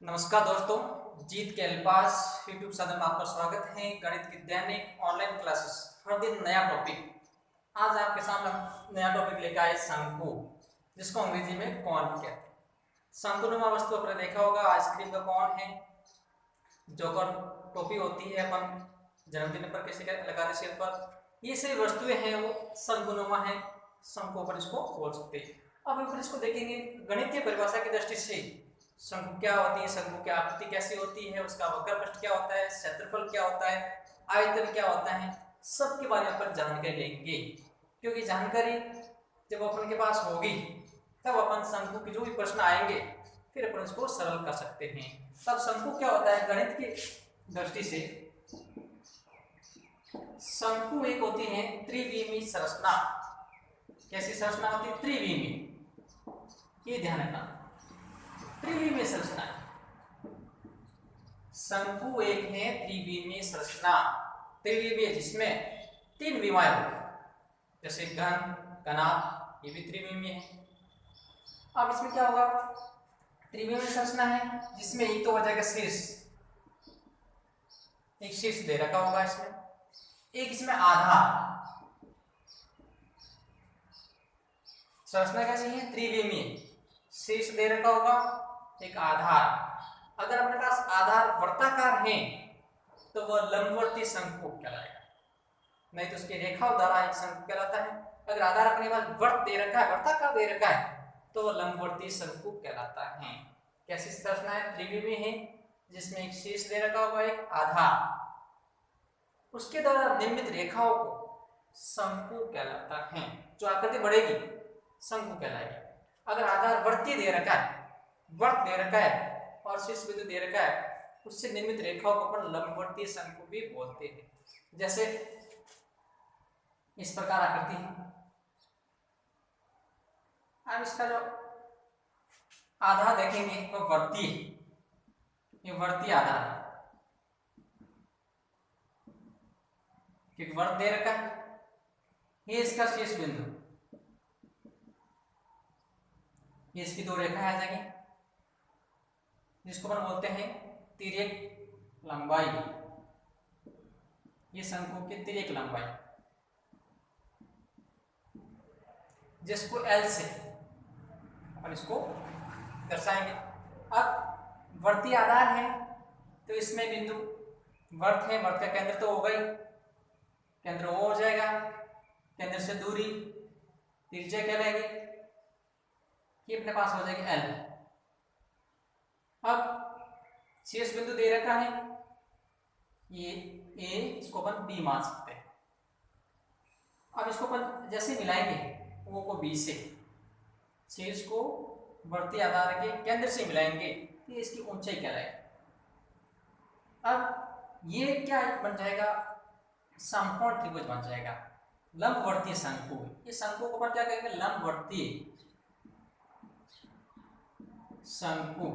नमस्कार दोस्तों, जीत के अल्पास यूट्यूब चैनल में आपका स्वागत है। गणित की दैनिक ऑनलाइन क्लासेस, हर दिन नया टॉपिक। आज आपके सामने नया टॉपिक लेकर आए शंकु, जिसको अंग्रेजी में कॉन कहते हैं। शंकुनुमा वस्तु आपने देखा होगा, आइसक्रीम का कॉन है, जो टोपी होती है अपन जन्मदिन पर किसी का लगाते सिर पर। ये सभी वस्तुएं हैं वो शंकुनुमा है, शंकु पर इसको बोल सकते हैं। अब अपन इसको देखेंगे गणितीय परिभाषा की दृष्टि से। शंकु क्या होती है, शंकु की आकृति कैसी होती है, उसका वक्र पृष्ठ क्या होता है, क्षेत्रफल क्या होता है, आयतन क्या होता है, सबके बारे में अपन जानकारी लेंगे। क्योंकि जानकारी जब अपन के पास होगी तब अपन शंकु के जो भी प्रश्न आएंगे फिर अपन उसको सरल कर सकते हैं। तब शंकु क्या होता है गणित की दृष्टि से। शंकु एक होती है त्रिविमीय संरचना। कैसी संरचना होती है? त्रिविमीय। ये ध्यान रखना, त्रिविमीय संरचना। शंकु एक है त्रिविमीय संरचना। त्रिविमीय जिसमें तीन विमाएं होती हैं, जैसे घन, कनाभ, ये भी त्रिविमीय है। अब इसमें क्या होगा? त्रिविमीय संरचना है जिसमें एक तो हो जाएगा शीर्ष, एक शीर्ष दे रखा होगा इसमें, एक इसमें आधार। संरचना कैसी है? त्रिविमीय, शीर्ष दे रखा होगा, एक आधार। अगर अपने पास आधार वर्ताकार है तो वह लंबवर्ती शंकु कहलाएगा, नहीं तो उसकी रेखा द्वारा एक शंकु कहलाता है। अगर आधार अपने पास वर्त दे रखा है, वर्ताकार दे रखा है, तो वह लंबवर्ती शंकु कहलाता है। कैसी संरचना है? त्रिविमीय है जिसमें एक शीर्ष दे रखा होगा, एक आधार, उसके द्वारा निर्मित रेखाओं को शंकु कहलाता है। जो आकृति बढ़ेगी शंकु कहलाएगी। अगर आधार वर्तीय दे रखा है, वर्त दे रखा है और शीर्ष बिंदु दे रखा है, उससे निर्मित रेखाओं को अपन लंबवर्तीय शंकु भी बोलते हैं। जैसे इस प्रकार आकृति है। अब इसका जो आधार देखेंगे वो वर्तीय, ये वर्तीय आधार है क्योंकि वर्त दे रखा है। ये इसका शीर्ष बिंदु, ये इसकी दो रेखा आ जाएंगी जिसको अपन बोलते हैं तिर्यक लंबाई। ये शंकु की तिर्यक लंबाई, जिसको L से अपन इसको दर्शाएंगे। अब वर्तीय आधार है तो इसमें बिंदु वर्त है, वर्त का केंद्र तो होगा ही, केंद्र O हो जाएगा, केंद्र से दूरी त्रिज्या कहलाएगी, ये अपने पास हो जाएगी L। अब शीर्ष बिंदु दे रखा है ये A, इसको अपन B मान सकते हैं। अब इसको अपन जैसे मिलाएंगे O को B से, शीर्ष को वर्तीय आधार के केंद्र से मिलाएंगे तो ये इसकी ऊंचाई कहलाएगी। अब ये क्या बन जाएगा? समकोण त्रिभुज बन जाएगा, लंबवर्तीय शंकु। ये शंकु को अपन क्या कहेंगे? लंबवर्तीय शंकु।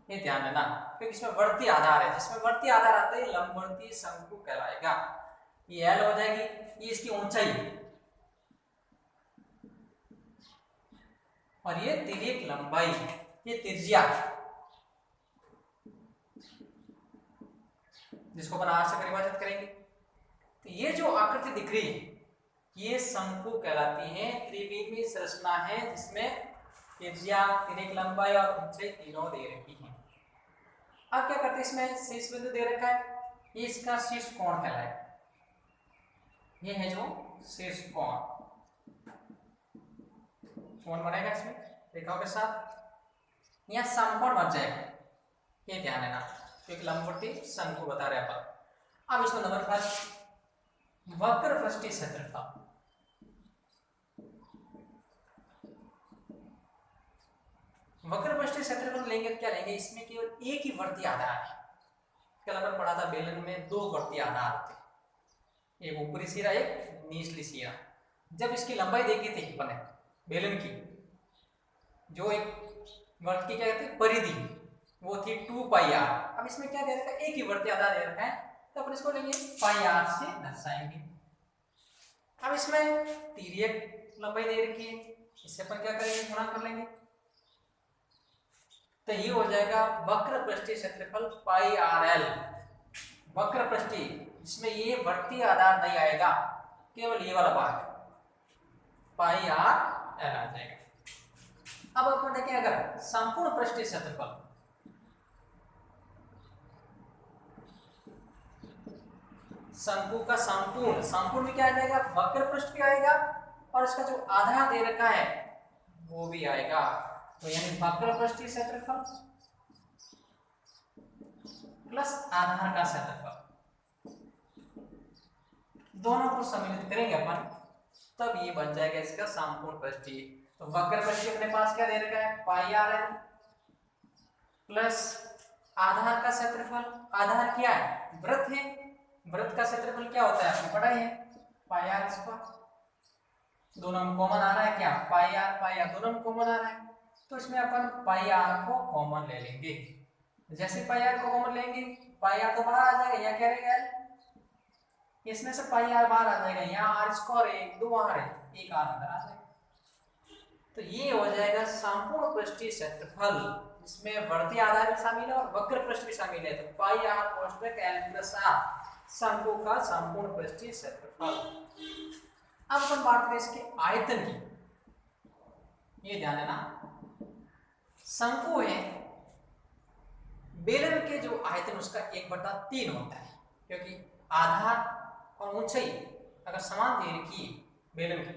ये ध्यान देना क्योंकि इसमें वर्तीय आधार है, जिसमें वर्तीय आधार आते ही लंबवर्तीय शंकु कहलाएगा। ये L हो जाएगी, ये इसकी ऊंचाई, और ये तिर्यक लंबाई, ये त्रिज्या, जिसको अपन R से परिभाषित करेंगे। तो ये जो आकृति दिख रही है ये शंकु कहलाती है। त्रिविमीय संरचना है जिसमें त्रिज्या, तिर्यक लंबाई और ऊंचाई तीनों दे रखी है। अब क्या करते हैं, इसमें शीर्ष बिंदु दे रखा है, ये इसका शीर्ष कोण कहलाएगा। ये है जो शीर्ष कोण, कोण बनेगा इसमें रेखाओं के साथ, यह समकोण बन जाएगा। ये ध्यान देना क्योंकि लंबवर्ती शंकु बता रहे अपन। अब इसमें नंबर 5 वक्र पृष्ठीय क्षेत्रफल। वक्र पृष्ठीय क्षेत्रफल लेंगे तो क्या लेंगे? इसमें केवल एक ही वर्तीय आधार है। कल अपन पढ़ा था बेलन में दो वर्तीय आधार होते, एक ऊपरी सिरा, एक निचली सिरा। जब इसकी लंबाई देखी थी अपन बेलन की, जो एक वर्त की क्या कहते हैं परिधि, वो थी 2πr। अब इसमें क्या दे रखा है? एक ही वर्तीय आधार दे रखा है तो अपन इसको लेंगे πr से दर्शाएंगे। अब इसमें तिर्यक लंबाई दे रखी है, इससे अपन क्या करेंगे? गुणा कर लेंगे। तो तो ये हो जाएगा वक्र पृष्ठीय क्षेत्रफल पाई आर एल। वक्र पृष्ठीय, इसमें ये बढ़ती आधार नहीं आएगा, केवल ये वाला भाग पाई आर एल आ जाएगा। अब अपन देखें अगर संपूर्ण पृष्ठीय क्षेत्रफल, शंकु का संपूर्ण, संपूर्ण में क्या आ जाएगा, वक्र पृष्ठ भी आएगा और इसका जो आधार दे रखा है वो भी आएगा। तो यानी वक्र पृष्ठीय क्षेत्रफल प्लस आधार का क्षेत्रफल, दोनों को सम्मिलित करेंगे अपन, तब ये बन जाएगा इसका संपूर्ण पृष्ठीय। तो वक्र पृष्ठीय अपने पास क्या दे रखा है, पाई आर एल प्लस आधार का क्षेत्रफल। आधार क्या है, वृत्त है, वृत्त का क्षेत्रफल क्या होता है आपको पता है, पाई आर स्क्वायर। दोनों में कॉमन आ रहा है क्या, पाई आर दोनों में कॉमन आ रहा है, तो इसमें अपन पाई आर को कॉमन ले लेंगे। जैसे पाई आर को कॉमन लेंगे, पाई आर तो बाहर आ जाएगा, यहाँ क्या रहेगा एल, इसमें से पाई आर बाहर आ जाएगा, यहाँ आर स्क्वायर है, दो बाहर है, एक आर अंदर आ जाएगा। तो ये हो जाएगा संपूर्ण पृष्ठीय क्षेत्रफल, इसमें बढ़ती आधार भी शामिल है और वक्र पृष्ठ भी शामिल है। तो पाई आर कोष्ठक एल प्लस आर, शंकु का संपूर्ण पृष्ठीय क्षेत्रफल। अब अपन बात करें इसके आयतन की, ये ध्यान देना, शंकु है, बेलन के जो आयतन उसका 1/3 होता है, क्योंकि आधार और ऊंचाई अगर समान दे रखी है बेलन की,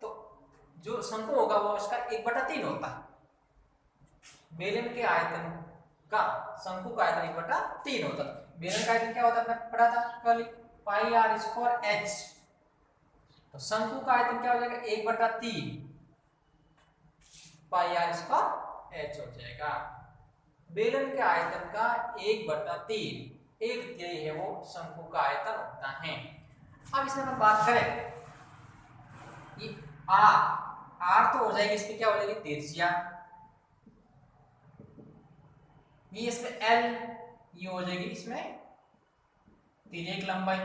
तो जो शंकु होगा वो उसका 1/3 होता है। बेलन के आयतन का शंकु का आयतन 1/3 होता है। बेलन का आयतन क्या होता है, आपने पढ़ा था कल, पाई आर स्क्वायर एच। तो शंकु का आयतन क्या हो जाएगा, 1/3 पाई आर स्क्वायर एच हो जाएगा। बेलन के आयतन का 1/3, 1/3 है वो शंकु का आयतन होता है। अब इसमें हम बात करें, ये आर तो हो जाएगी, इसमें क्या हो जाएगी, त्रिज्या, ये इसमें एल, ये हो जाएगी इसमें तिर्यक लंबाई,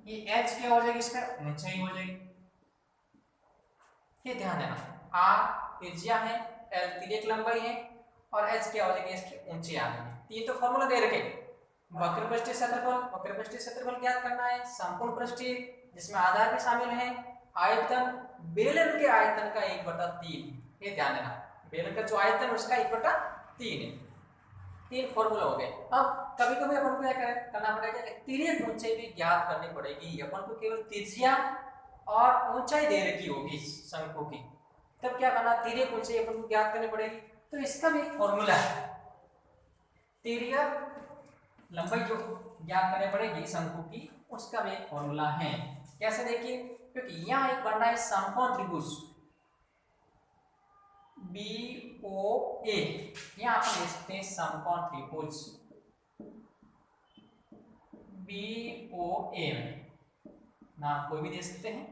ये एच क्या हो जाएगी, इसमें ऊंचाई हो जाएगी। ये ध्यान देना, आर त्रिज्या है, एल तिर्यक लंबाई है और एच क्या हो जाएगी, इसकी ऊंचाई आ जाएगी। ये तो फॉर्मूला दे रखे, वक्र पृष्ठीय क्षेत्रफल, वक्र पृष्ठीय क्षेत्रफल ज्ञात करना है, संपूर्ण पृष्ठीय जिसमें आधार भी शामिल है, आयतन बेलन के आयतन का 1/3। ये ध्यान देना, बेलन का जो आयतन उसका 1/3 है। 3 फॉर्मूला हो गए। अब कभी कभी अपन को क्या करना पड़ेगा, तिर्यक ऊंचाई भी ज्ञात करनी पड़ेगी। अपन को केवल त्रिज्या और ऊंचाई दे रखी होगी शंकु की, तब क्या करना, तिर्यक ऊंचाई अपन को ज्ञात करनी पड़ेगी। तो इसका भी एक फॉर्मूला है, तिर्यक लंबाई जो ज्ञात करनी पड़ेगी शंकु की, उसका भी एक फॉर्मूला है। कैसे देखिए, क्योंकि यहाँ एक बन रहा है समकोण त्रिभुज BOA, यहाँ आप लिख सकते हैं समकोण त्रिभुज BOA में नाम कोई भी दे सकते हैं।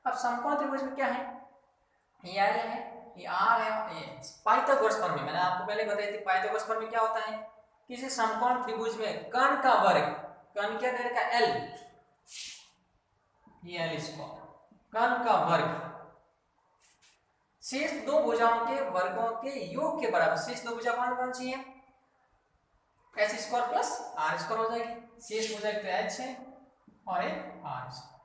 अब समकोण त्रिभुज में क्या है, ये L है, ये R है, ये पाइथागोरस प्रमेय, मैंने आपको पहले बताई थी। पाइथागोरस प्रमेय क्या होता है, किसी समकोण त्रिभुज में कर्ण का वर्ग, कर्ण क्या दे रखा है, L, ये L स्क्वायर, कर्ण का वर्ग शेष दो भुजाओं के वर्गों के योग के बराबर। शेष दो भुजा कौन कौन सी है, H square plus R square हो जाएगी। शेष भुजा एक तो एच है और एक आर स्क्वायर।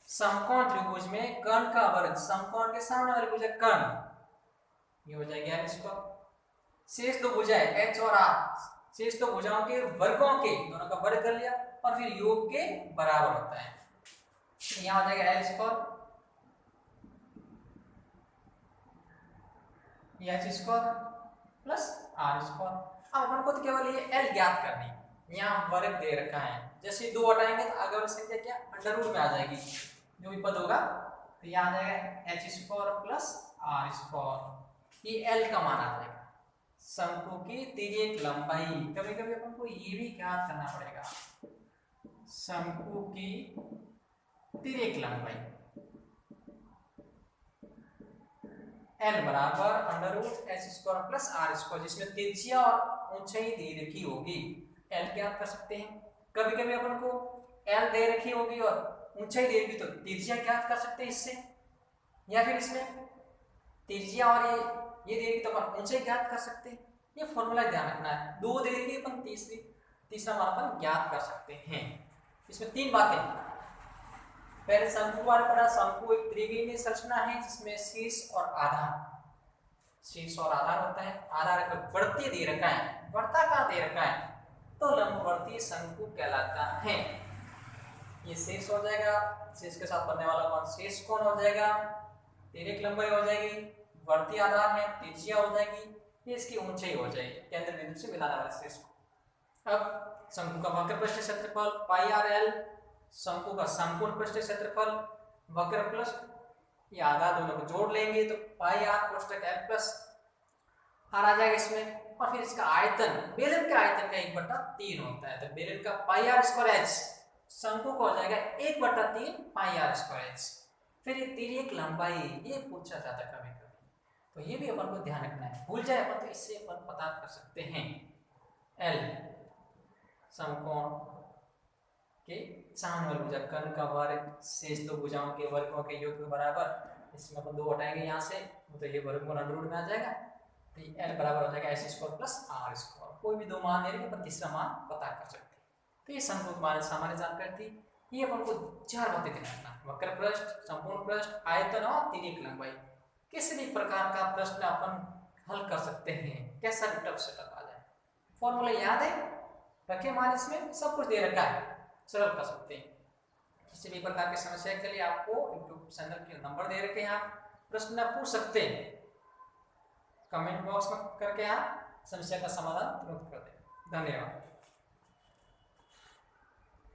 समकोण त्रिभुज में कर्ण का वर्ग, समकोण के सामने वाली भुजा कर्ण, ये हो जाएगी एल स्क्वायर। शेष दो भुजाएं एच और आर, शेष दो भुजाओं के वर्गों के दोनों का वर्ग कर लिया और फिर योग के बराबर होता है, यहाँ हो जाएगा L square, H square plus R square. अब अपन को तो केवल ये एल ज्ञात करनी, यहाँ वर्ग दे रखा है, जैसे दो हटाएंगे तो आगे वाली संख्या क्या अंडर रूट में आ जाएगी, जो भी पद होगा तो यहाँ आ जाएगा H square plus R square, ये एल का मान आ जाएगा। शंकु की तिर्यक लंबाई, कभी कभी अपन को ये भी ज्ञात करना पड़ेगा, शंकु की तिर्यक लंबाई एल बराबर under root H square plus R square, जिसमें त्रिज्या और ऊंचाई दे रखी होगी, एल ज्ञात कर सकते हैं। कभी कभी अपन को एल दे रखी होगी और ऊंचाई दे रखी तो त्रिज्या ज्ञात कर सकते हैं इससे, या फिर इसमें त्रिज्या और ये दे दी तो अपन ऊंचाई ज्ञात कर सकते हैं। ये फॉर्मूला ध्यान रखना है। 2 दे दी अपन तीसरा मान अपन ज्ञात कर सकते हैं। इसमें 3 बातें। पहले शंकु बारे पढ़ा। शंकु एक त्रिविमीय संरचना है जिसमें शीर्ष और आधार होता है। आधार एक बढ़ती दे रखा है, बढ़ता कहाँ दे रखा है, तो लंबवर्तीय शंकु कहलाता है। ये शीर्ष हो जाएगा, शीर्ष के साथ बनने वाला कौन शीर्ष कोण हो जाएगा, तिर्यक लंबाई हो जाएगी, वर्तीय आधार है, त्रिज्या हो जाएगी, ये इसकी ऊंचाई हो जाएगी केंद्र बिंदु से मिलाने वाले शीर्ष को। अब शंकु का वक्र पृष्ठ क्षेत्रफल पाई आर एल, शंकु का संपूर्ण पृष्ठ क्षेत्रफल वक्र प्लस ये आधार दोनों को जोड़ लेंगे तो पाई आर कोष्टक एल प्लस आर आ जाएगा इसमें। और फिर इसका आयतन, बेलन का आयतन का 1/3 होता है, तो बेलन का पाई आर स्क्वायर एच शंकु को हो जाएगा 1/3 पाई आर स्क्वायर एच। फिर ये तिर्यक लंबाई ये पूछा जाता है कभी कभी, तो ये भी अपन को ध्यान रखना है। भूल जाए अपन तो इससे अपन पता कर सकते हैं। एल समकोण के समान वर्ग भुजा, कर्ण का वर्ग शेष दो भुजाओं के वर्गों के योग के बराबर। इसमें अपन 2 हटाएंगे यहाँ से तो ये वर्गमूल अंडर रूट में आ जाएगा। तो एल बराबर हो जाएगा S square plus R square. कोई भी 2 मान ले लेंगे अपन तीसरा मान पता कर सकते हैं। तो ये शंकु की सामान्य जानकारी थी। ये अपन को 4 बातें ध्यान रखना, वक्र पृष्ठ, संपूर्ण पृष्ठ, आयतन और तिर्यक लंबाई। किसी भी प्रकार का प्रश्न अपन हल कर सकते हैं, कैसा भी टफ सेटअप आ जाए। फॉर्मूला याद है, रखे मान इसमें सब कुछ दे रखा है, सरल कर सकते हैं। किसी भी प्रकार की समस्या के लिए आपको यूट्यूब चैनल के नंबर दे रखे हैं, आप प्रश्न पूछ सकते हैं। कमेंट बॉक्स में करके आप समस्या का समाधान तुरंत कर दें। धन्यवाद।